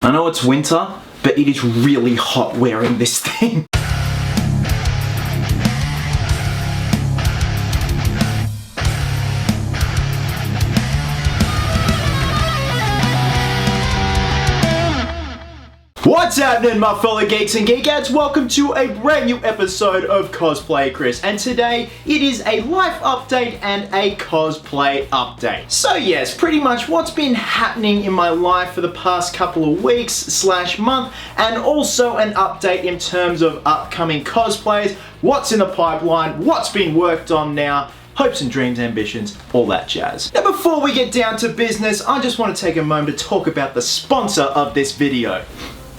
I know it's winter, but it is really hot wearing this thing. What's happening, my fellow geeks and geekettes? Welcome to a brand new episode of Cosplay Chris, and today it is a life update and a cosplay update. So yes, pretty much what's been happening in my life for the past couple of weeks slash month, and also an update in terms of upcoming cosplays, what's in the pipeline, what's been worked on now, hopes and dreams, ambitions, all that jazz. Now before we get down to business, I just want to take a moment to talk about the sponsor of this video.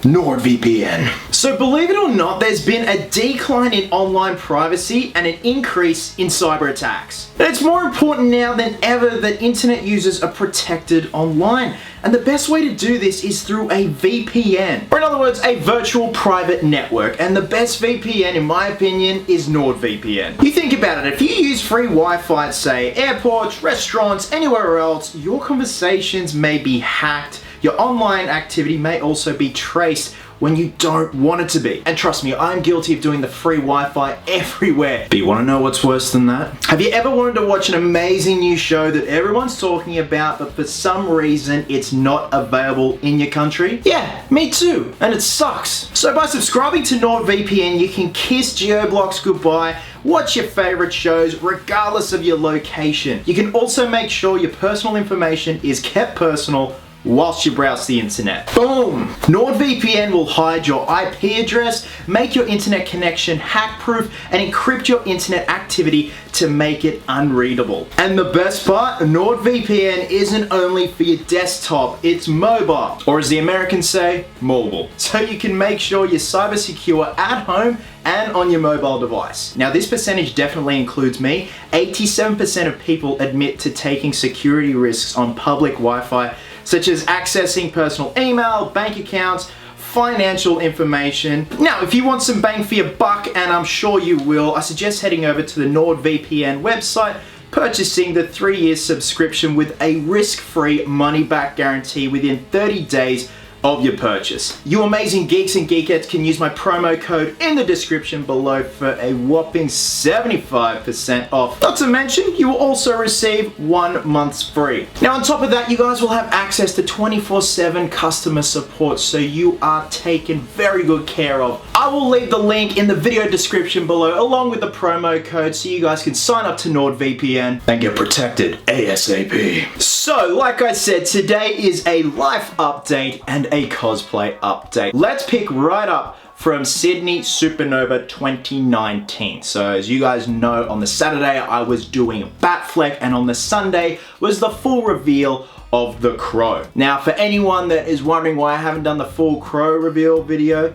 NordVPN. So believe it or not, there's been a decline in online privacy and an increase in cyber attacks. And it's more important now than ever that internet users are protected online. And the best way to do this is through a VPN. Or in other words, a virtual private network. And the best VPN, in my opinion, is NordVPN. You think about it, if you use free Wi-Fi at, say, airports, restaurants, anywhere else, your conversations may be hacked. Your online activity may also be traced when you don't want it to be. And trust me, I'm guilty of doing the free Wi-Fi everywhere. But you wanna know what's worse than that? Have you ever wanted to watch an amazing new show that everyone's talking about, but for some reason it's not available in your country? Yeah, me too, and it sucks. So by subscribing to NordVPN, you can kiss geo-blocks goodbye, watch your favorite shows regardless of your location. You can also make sure your personal information is kept personal whilst you browse the internet. Boom! NordVPN will hide your IP address, make your internet connection hack-proof, and encrypt your internet activity to make it unreadable. And the best part, NordVPN isn't only for your desktop, it's mobile. Or as the Americans say, mobile. So you can make sure you're cyber secure at home and on your mobile device. Now this percentage definitely includes me. 87% of people admit to taking security risks on public Wi-Fi, such as accessing personal email, bank accounts, financial information. Now, if you want some bang for your buck, and I'm sure you will, I suggest heading over to the NordVPN website, purchasing the 3-year subscription with a risk-free money-back guarantee within 30 days of your purchase. You amazing geeks and geekettes can use my promo code in the description below for a whopping 75% off. Not to mention, you will also receive 1 month's free. Now on top of that, you guys will have access to 24/7 customer support, so you are taken very good care of. I will leave the link in the video description below along with the promo code so you guys can sign up to NordVPN and get protected ASAP. So like I said, today is a life update and a cosplay update. Let's pick right up from Sydney Supernova 2019. So as you guys know, on the Saturday I was doing Batfleck, and on the Sunday was the full reveal of the Crow. Now for anyone that is wondering why I haven't done the full Crow reveal video,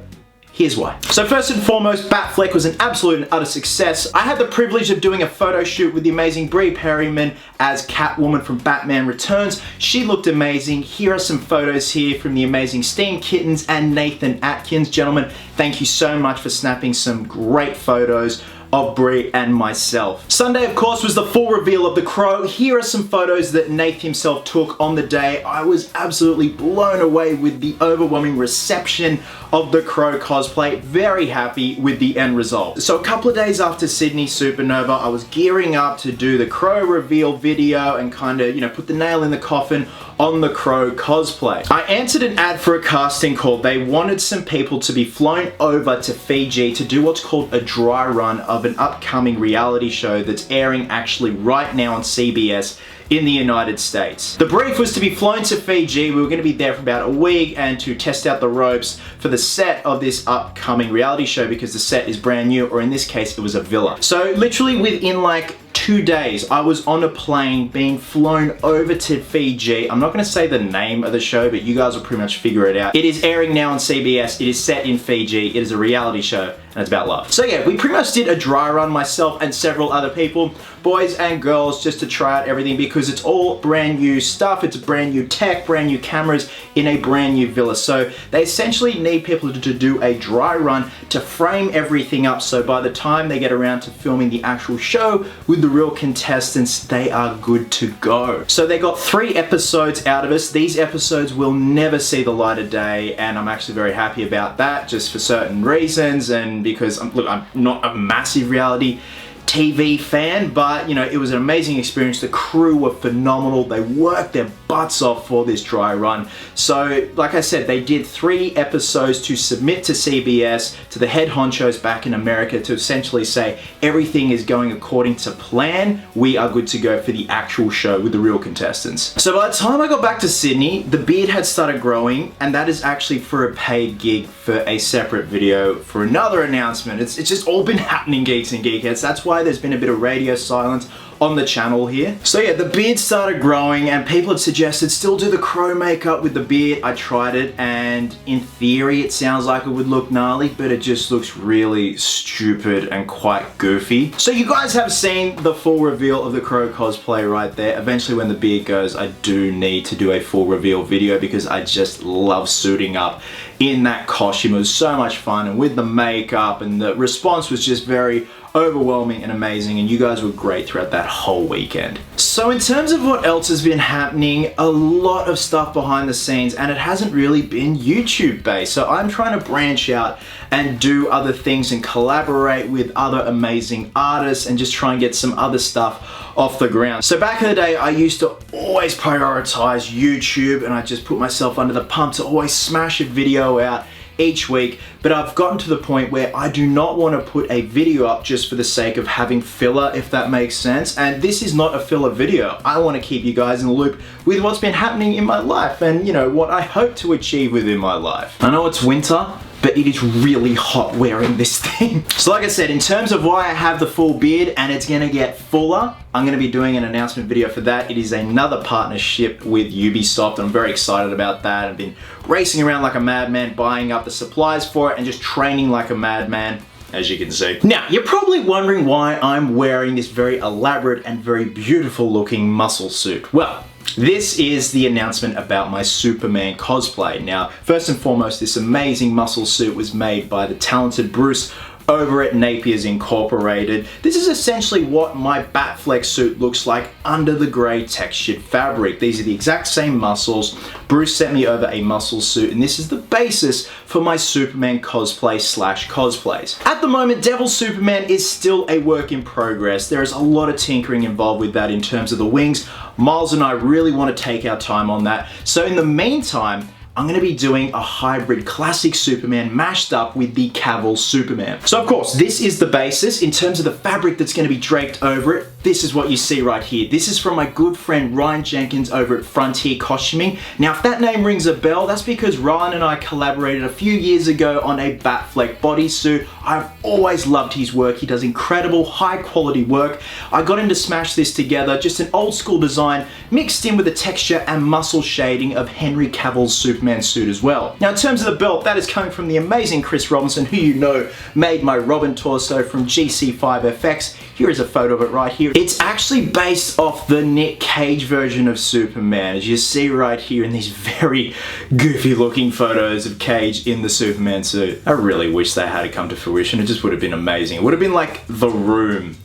here's why. So first and foremost, Batfleck was an absolute and utter success. I had the privilege of doing a photo shoot with the amazing Brie Perryman as Catwoman from Batman Returns. She looked amazing. Here are some photos here from the amazing Steam Kittens and Nathan Atkins. Gentlemen, thank you so much for snapping some great photos of Brie and myself. Sunday, of course, was the full reveal of the Crow. Here are some photos that Nath himself took on the day. I was absolutely blown away with the overwhelming reception of the Crow cosplay. Very happy with the end result. So a couple of days after Sydney Supernova, I was gearing up to do the Crow reveal video and kind of, put the nail in the coffin on the Crow cosplay. I answered an ad for a casting call. They wanted some people to be flown over to Fiji to do what's called a dry run of an upcoming reality show that's airing actually right now on CBS in the United States. The brief was to be flown to Fiji. We were going to be there for about a week and to test out the ropes for the set of this upcoming reality show, because the set is brand new, or in this case it was a villa. So literally within like 2 days, I was on a plane being flown over to Fiji. I'm not going to say the name of the show, but you guys will pretty much figure it out. It is airing now on CBS. It is set in Fiji. It is a reality show, and it's about love. So yeah, we pretty much did a dry run, myself and several other people. boys and girls, just to try out everything because it's all brand new stuff. It's brand new tech, brand new cameras in a brand new villa. So they essentially need people to do a dry run to frame everything up. So by the time they get around to filming the actual show with the real contestants, they are good to go. So they got 3 episodes out of us. These episodes will never see the light of day, and I'm actually very happy about that, just for certain reasons, and because, look, I'm not a massive reality TV fan, but you know, it was an amazing experience. The crew were phenomenal. They worked their butts off for this dry run. So like I said, they did 3 episodes to submit to CBS, to the head honchos back in America, to essentially say everything is going according to plan. We are good to go for the actual show with the real contestants. So by the time I got back to Sydney, the beard had started growing, and that is actually for a paid gig for a separate video for another announcement. It's just all been happening, Geeks and Geekettes. That's why there's been a bit of radio silence on the channel here. So yeah, the beard started growing and people had suggested still do the crow makeup with the beard. I tried it and in theory it sounds like it would look gnarly, but it just looks really stupid and quite goofy. So you guys have seen the full reveal of the crow cosplay right there. Eventually when the beard goes, I do need to do a full reveal video because I just love suiting up in that costume. It was so much fun, and with the makeup, and the response was just very overwhelming and amazing, and you guys were great throughout that whole weekend. So in terms of what else has been happening, a lot of stuff behind the scenes, and it hasn't really been YouTube based. So I'm trying to branch out and do other things and collaborate with other amazing artists and just try and get some other stuff off the ground. So back in the day, I used to always prioritize YouTube, and I just put myself under the pump to always smash a video out each week, but I've gotten to the point where I do not want to put a video up just for the sake of having filler, if that makes sense. And this is not a filler video. I want to keep you guys in the loop with what's been happening in my life and, you know, what I hope to achieve within my life. I know it's winter, but it is really hot wearing this thing. So like I said, in terms of why I have the full beard and it's gonna get fuller, I'm gonna be doing an announcement video for that. It is another partnership with Ubisoft, and I'm very excited about that. I've been racing around like a madman, buying up the supplies for it and just training like a madman, as you can see. Now, you're probably wondering why I'm wearing this very elaborate and very beautiful looking muscle suit. Well, this is the announcement about my Superman cosplay. Now, first and foremost, this amazing muscle suit was made by the talented Bruce over at Napier's Incorporated. This is essentially what my Batflex suit looks like under the grey textured fabric. These are the exact same muscles. Bruce sent me over a muscle suit, and this is the basis for my Superman cosplay / cosplays. At the moment, Devil Superman is still a work in progress. There is a lot of tinkering involved with that in terms of the wings. Miles and I really want to take our time on that. So in the meantime, I'm gonna be doing a hybrid classic Superman mashed up with the Cavill Superman. So of course, this is the basis. In terms of the fabric that's gonna be draped over it, this is what you see right here. This is from my good friend Ryan Jenkins over at Frontier Costuming. Now, if that name rings a bell, that's because Ryan and I collaborated a few years ago on a Batfleck bodysuit. I've always loved his work. He does incredible, high quality work. I got him to smash this together, just an old school design mixed in with the texture and muscle shading of Henry Cavill's Superman suit as well. Now, in terms of the belt, that is coming from the amazing Chris Robinson, who you know made my Robin torso from GC5FX. Here is a photo of it right here. It's actually based off the Nick Cage version of Superman, as you see right here in these very goofy looking photos of Cage in the Superman suit. I really wish they had come to fruition. It just would have been amazing. It would have been like The Room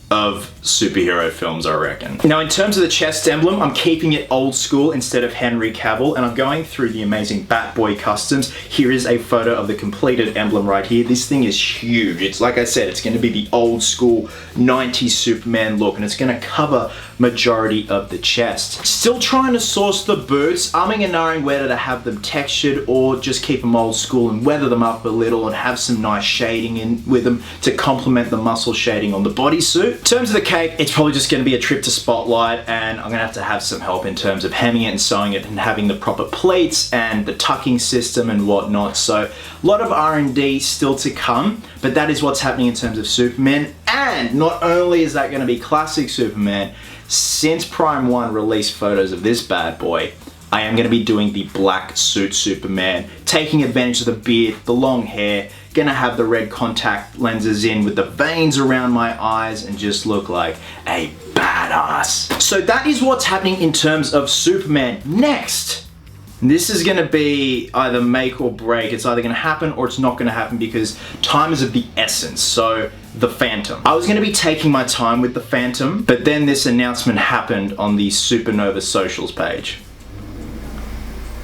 of superhero films, I reckon. Now, in terms of the chest emblem, I'm keeping it old school instead of Henry Cavill, and I'm going through the amazing Batboy customs. Here is a photo of the completed emblem right here. This thing is huge. It's like I said, it's going to be the old school 90s Superman look, and it's going to cover majority of the chest. Still trying to source the boots, umming and ahhing whether to have them textured or just keep them old school and weather them up a little and have some nice shading in with them to complement the muscle shading on the bodysuit. In terms of the cape, it's probably just going to be a trip to Spotlight, and I'm going to have some help in terms of hemming it and sewing it and having the proper pleats and the tucking system and whatnot. So a lot of R&D still to come, but that is what's happening in terms of Superman. And not only is that going to be classic Superman, since Prime 1 released photos of this bad boy, I am going to be doing the black suit Superman, taking advantage of the beard, the long hair, gonna have the red contact lenses in with the veins around my eyes and just look like a badass. So that is what's happening in terms of Superman. Next, this is gonna be either make or break. It's either gonna happen or it's not gonna happen because time is of the essence. So the Phantom. I was gonna be taking my time with the Phantom, but then this announcement happened on the Supernova socials page.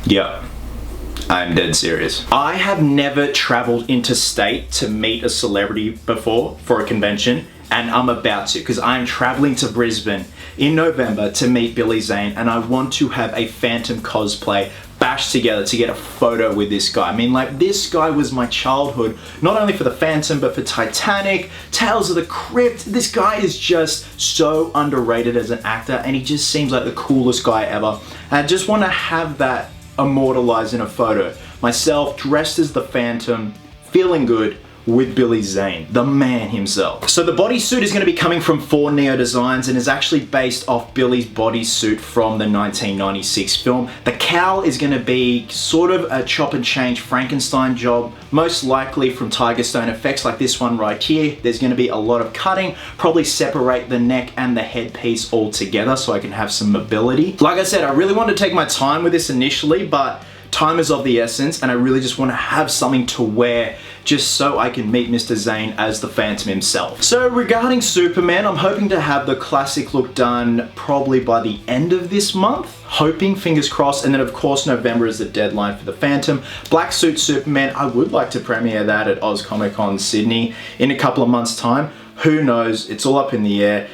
Yep. I'm dead serious. I have never traveled interstate to meet a celebrity before for a convention, and I'm about to, because I'm traveling to Brisbane in November to meet Billy Zane, and I want to have a Phantom cosplay bashed together to get a photo with this guy. I mean, like, this guy was my childhood, not only for the Phantom, but for Titanic, Tales of the Crypt. This guy is just so underrated as an actor, and he just seems like the coolest guy ever. And I just want to have that immortalized in a photo. Myself dressed as the Phantom, feeling good with Billy Zane, the man himself. So the bodysuit is going to be coming from 4 Neo Designs and is actually based off Billy's bodysuit from the 1996 film. The cowl is going to be sort of a chop and change Frankenstein job, most likely from Tiger Stone effects like this one right here. There's going to be a lot of cutting, probably separate the neck and the headpiece all together so I can have some mobility. Like I said, I really wanted to take my time with this initially, but time is of the essence and I really just want to have something to wear just so I can meet Mr. Zane as the Phantom himself. So regarding Superman, I'm hoping to have the classic look done probably by the end of this month. Hoping, fingers crossed, and then of course November is the deadline for the Phantom. Black suit Superman, I would like to premiere that at Oz Comic Con Sydney in a couple of months' time. Who knows, it's all up in the air.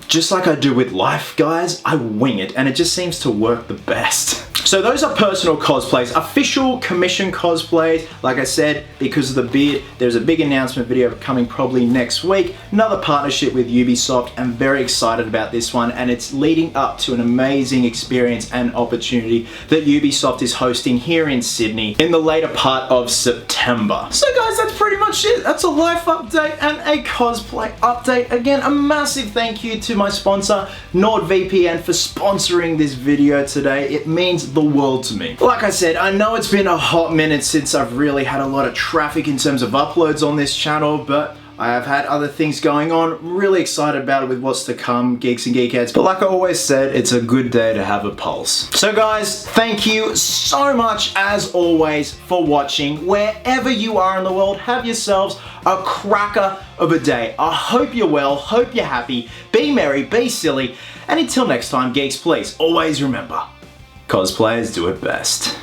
Just like I do with life, guys, I wing it and it just seems to work the best. So those are personal cosplays. Official commission cosplays, like I said, because of the beard, there's a big announcement video coming probably next week. Another partnership with Ubisoft. I'm very excited about this one and it's leading up to an amazing experience and opportunity that Ubisoft is hosting here in Sydney in the later part of September. So guys, that's pretty much it. That's a life update and a cosplay update. Again, a massive thank you to my sponsor, NordVPN, for sponsoring this video today. It means the world to me. Like I said, I know it's been a hot minute since I've really had a lot of traffic in terms of uploads on this channel, but I have had other things going on. Really excited about it with what's to come, Geeks and Geekettes. But like I always said, it's a good day to have a pulse. So guys, thank you so much as always for watching. Wherever you are in the world, have yourselves a cracker of a day. I hope you're well, hope you're happy, be merry, be silly, and until next time, geeks, please always remember, cosplayers do it best.